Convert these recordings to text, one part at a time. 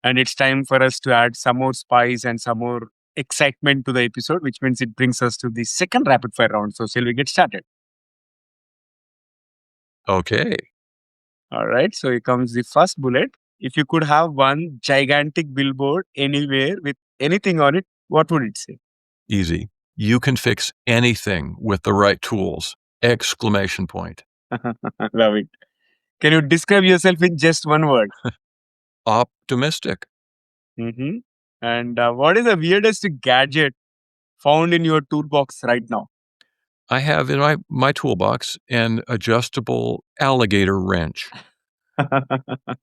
And it's time for us to add some more spice and some more excitement to the episode, which means it brings us to the second rapid fire round. So, shall we get started? Okay. All right. So, here comes the first bullet. If you could have one gigantic billboard anywhere with anything on it, what would it say? Easy. You can fix anything with the right tools! Exclamation point. Love it. Can you describe yourself in just one word? Optimistic. Mm-hmm. And what is the weirdest gadget found in your toolbox right now? I have in my toolbox an adjustable alligator wrench.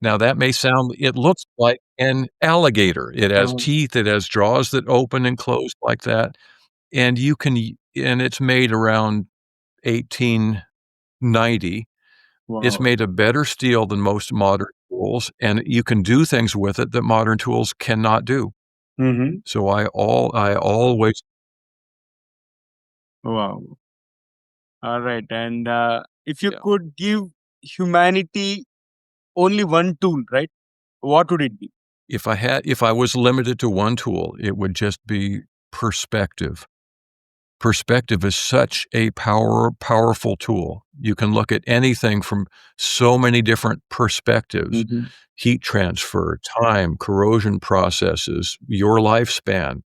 Now that may sound it looks like an alligator. It has Oh, teeth, it has jaws that open and close like that, and you can and it's made around 1890. It's wow. made of better steel than most modern tools, and you can do things with it that modern tools cannot do. Mm-hmm. So I always Wow. All right. And if you yeah. could give humanity only one tool, right? What would it be? If I was limited to one tool, it would just be perspective. Perspective is such a powerful tool. You can look at anything from so many different perspectives: Mhm. heat transfer, time, corrosion processes, your lifespan.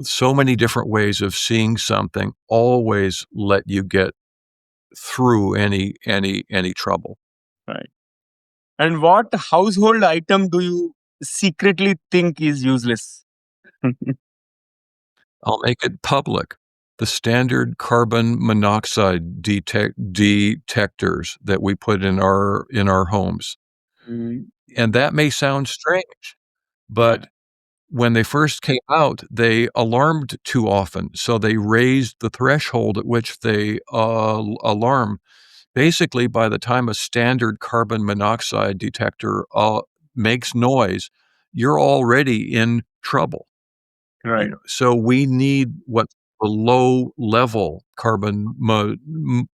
So many different ways of seeing something always let you get through any trouble. Right. And what household item do you secretly think is useless? I'll make it public. The standard carbon monoxide detectors that we put in our homes. Mm, And that may sound strange, yeah. but when they first came out, they alarmed too often, so they raised the threshold at which they, alarm. Basically, by the time a standard carbon monoxide detector, makes noise, you're already in trouble. Right. So we need what's a low level carbon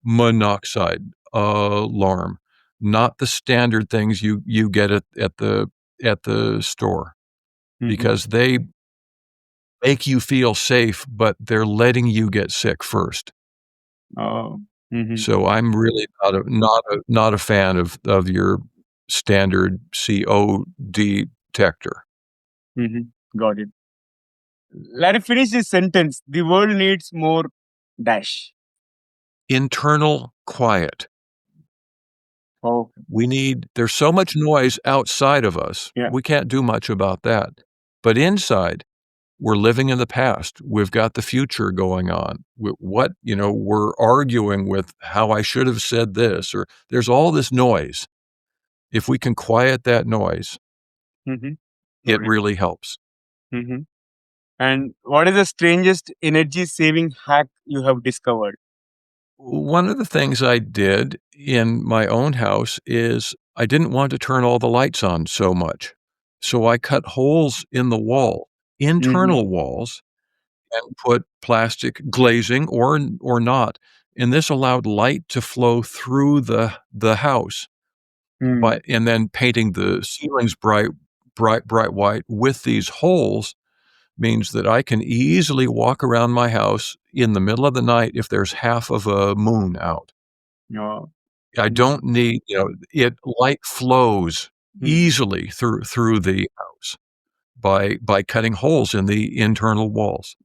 monoxide alarm, not the standard things you get at the store, Hmm. because they make you feel safe, but they're letting you get sick first. Oh. Hmm. So I'm really not a fan of your standard CO detector. Hmm. Got it. Let me finish this sentence. The world needs more dash. Internal quiet. Oh, There's so much noise outside of us, yeah. we can't do much about that. But inside, we're living in the past. We've got the future going on. We're arguing with how I should have said this, or there's all this noise. If we can quiet that noise, Hmm. it Got it. really helps. Hmm. And what is the strangest energy saving hack you have discovered? One of the things I did in my own house is I didn't want to turn all the lights on so much. So I cut holes in the wall, Hmm. internal walls, and put plastic glazing or not, and this allowed light to flow through the house Mm. and then painting the ceilings bright white with these holes means that I can easily walk around my house in the middle of the night if there's half of a moon out. Oh. I don't need, light flows Mhm. easily through the house by cutting holes in the internal walls.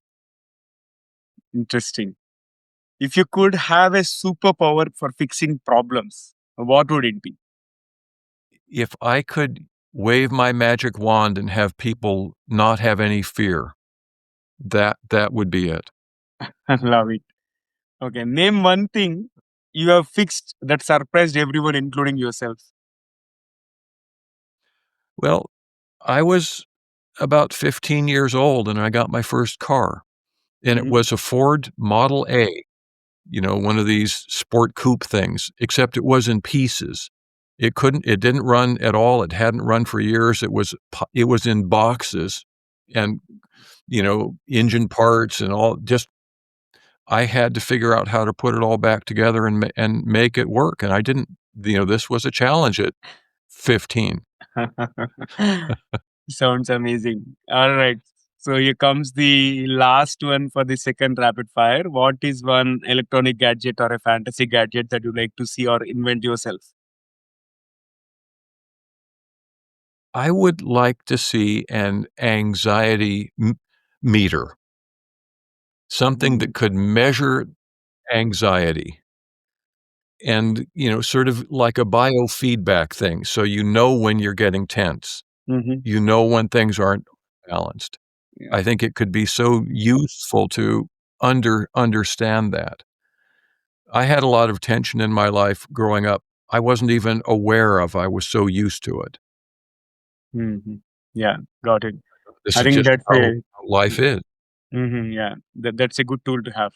Interesting. If you could have a superpower for fixing problems, what would it be? If I could wave my magic wand and have people not have any fear, that would be it. Love it. Okay, name one thing you have fixed that surprised everyone, including yourself. Well, I was about 15 years old and I got my first car, and it Mhm. was a Ford Model A, one of these sport coupe things, except it was in pieces. It didn't run at all. It hadn't run for years. It was in boxes and, engine parts and all. Just I had to figure out how to put it all back together and make it work, and I didn't. This was a challenge at 15. Sounds amazing. All right. So here comes the last one for the second rapid fire. What is one electronic gadget or a fantasy gadget that you like to see or invent yourself? I would like to see an anxiety meter, something Mm-hmm. that could measure anxiety and, sort of like a biofeedback thing. So you know when you're getting tense, Mm-hmm. you know when things aren't balanced. Yeah. I think it could be so useful to understand that. I had a lot of tension in my life growing up. I wasn't even aware of. I was so used to it. Mm-hmm. Yeah. Got it. This I is think just that's how a life is. yeah. That's a good tool to have.